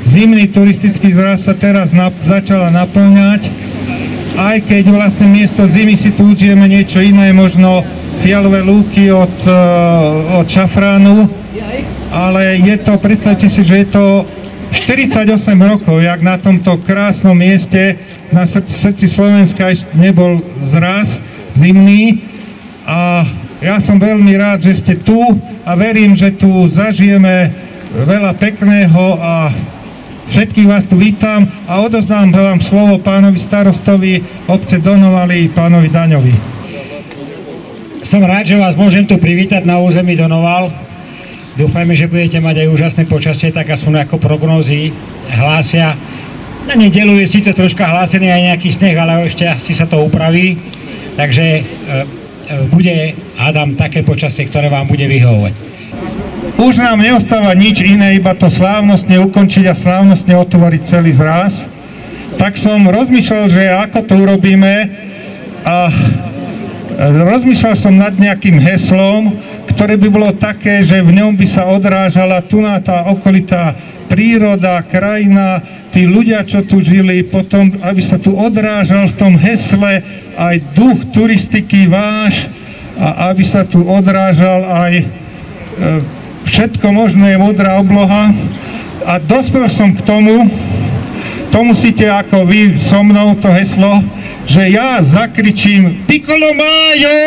zimný turistický zraz sa teraz začala naplňať, aj keď vlastne miesto zimy si tu užijeme niečo iné, možno fialové lúky od šafránu, ale je to, predstavte si, že je to 48 rokov, jak na tomto krásnom mieste, na srdci Slovenska ešte nebol zraz zimný a ja som veľmi rád, že ste tu a verím, že tu zažijeme veľa pekného a všetkých vás tu vítam a odozdám vám slovo pánovi starostovi obce Donovali, pánovi Daňovi. Som rád, že vás môžem tu privítať na území Donoval. Dúfajme, že budete mať aj úžasné počasie, tak ako prognózy hlásia. Na nedeľu je síce troška hlásený aj nejaký sneh, ale ešte asi sa to upraví. Takže bude, hádam, také počasie, ktoré vám bude vyhovovať. Už nám neostáva nič iné, iba to slávnostne ukončiť a slávnostne otvoriť celý zraz. Tak som rozmýšľal, že ako to urobíme a rozmýšľal som nad nejakým heslom, ktoré by bolo také, že v ňom by sa odrážala tuná tá okolitá príroda, krajina, tí ľudia, čo tu žili, potom, aby sa tu odrážal v tom hesle aj duch turistiky váš a aby sa tu odrážal aj všetko možné, modrá obloha. A dospel som k tomu, to musíte ako vy so mnou to heslo, že ja zakričím Piccolo Majo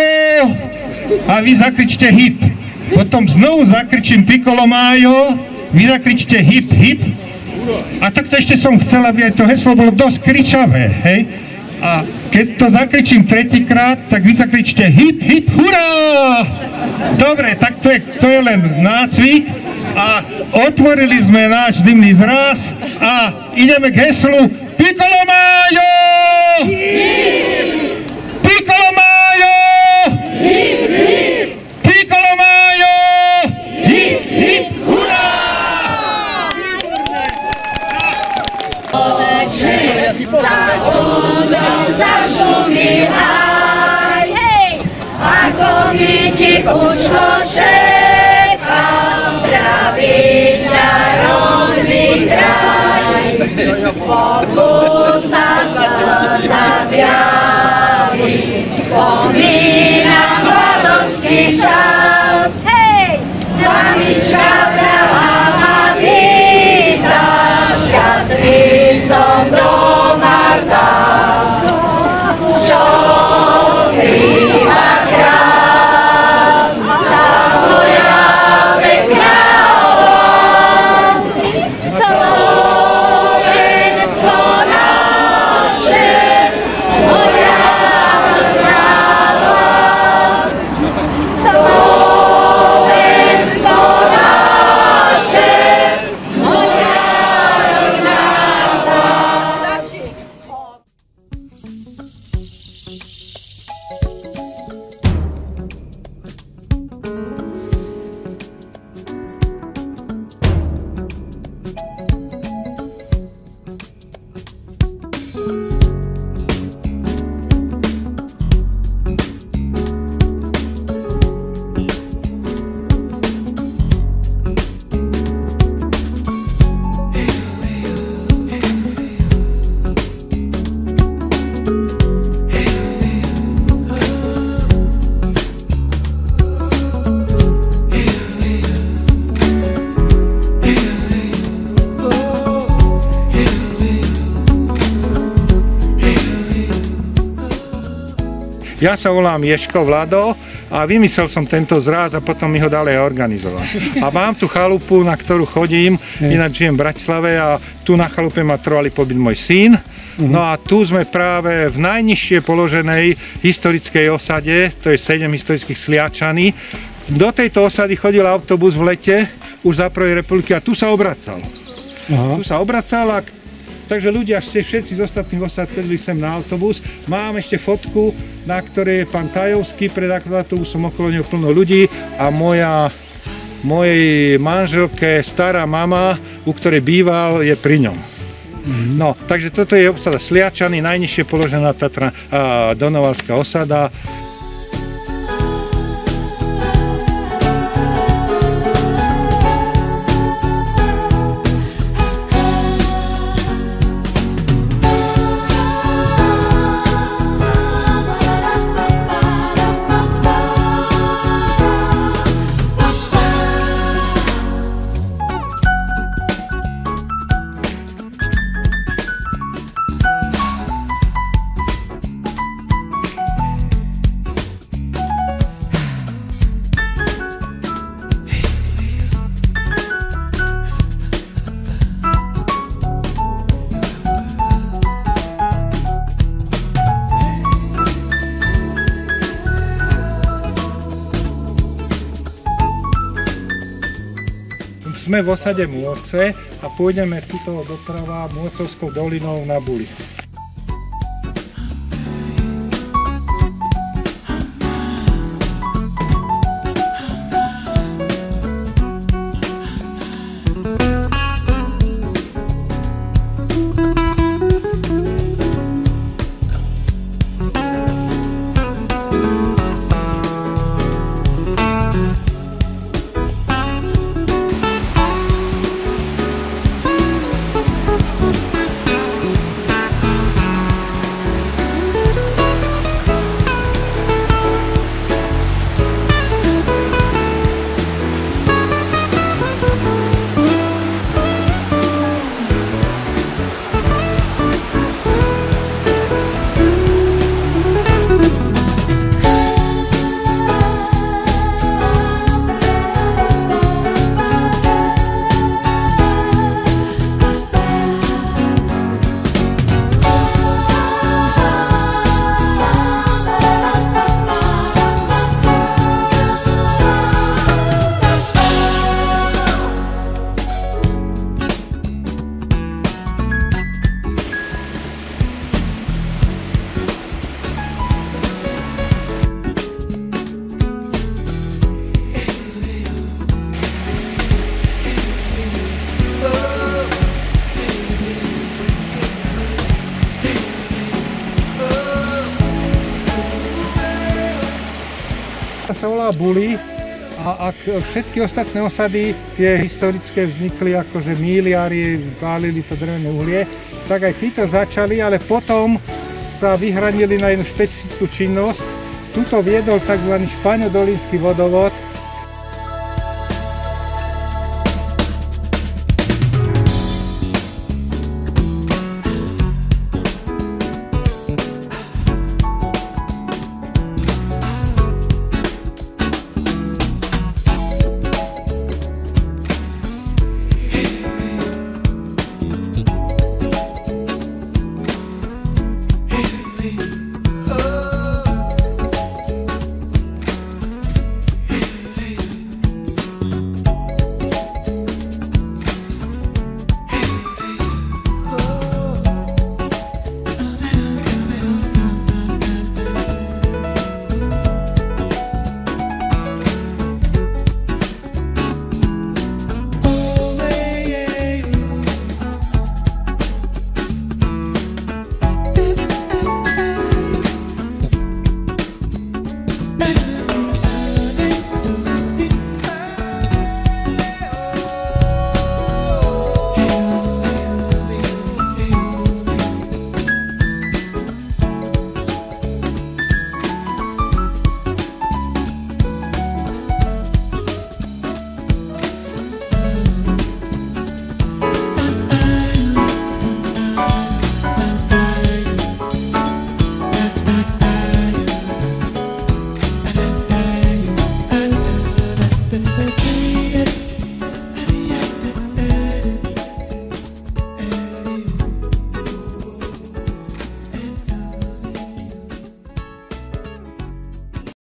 a vy zakričte hip. Potom znovu zakričím Piccolo Majo, vy zakričte hip hip. A takto ešte som chcel, aby aj to heslo bolo dosť kričavé, hej? A keď to zakričím tretíkrát, tak vy zakričte hip hip hurá! Dobre, tak to je len nácvik a otvorili sme náš dymný zraz a ideme k heslu Piccolo Majo! Piccolo Majo! Piccolo Majo! Hip hip hurá! Zašumí haj, ako mítik učko šepal, zdraví ťa rodný kraj. Pokusa sa zjaví, spomínam mladosti čas. Mamička drahá ma víta, šťastný som doma zás. Čo skrýva krás, tá moja pekná oblast. Slovensko naše, moja rodná vlast. Slovensko naše, moja rodná vlast. Ja sa volám Ješko Vlado a vymyslel som tento zráz a potom mi ho ďalej organizoval. A mám tu chalupu, na ktorú chodím, ináč žijem v Bratislave a tu na chalupe ma trvalý pobyt môj syn. No a tu sme práve v najnižšie položenej historickej osade, to je 7 historických Sliačany. Do tejto osady chodil autobus v lete, už za prvej republiky a tu sa obracal. Tu sa obracal a takže ľudia, všetci z ostatných osad chodili sem na autobus. Mám ešte fotku, na ktorej je pán Tajovský, pred autobusom okolo neho plno ľudí a mojej manželke stará mama, u ktorej býval, je pri ňom. No, takže toto je osada Sliačany, najnižšie položená donovalská osada. Sme v osade Môrce a pôjdeme tuto doprava Môrcovskou dolinou na Buli. Sa volá Buli a ak všetky ostatné osady, tie historické vznikli akože míliári, pálili to drevené uhlie, tak aj títo začali, ale potom sa vyhranili na jednu špecifickú činnosť. Tuto viedol tzv. Špaňodolínsky vodovod,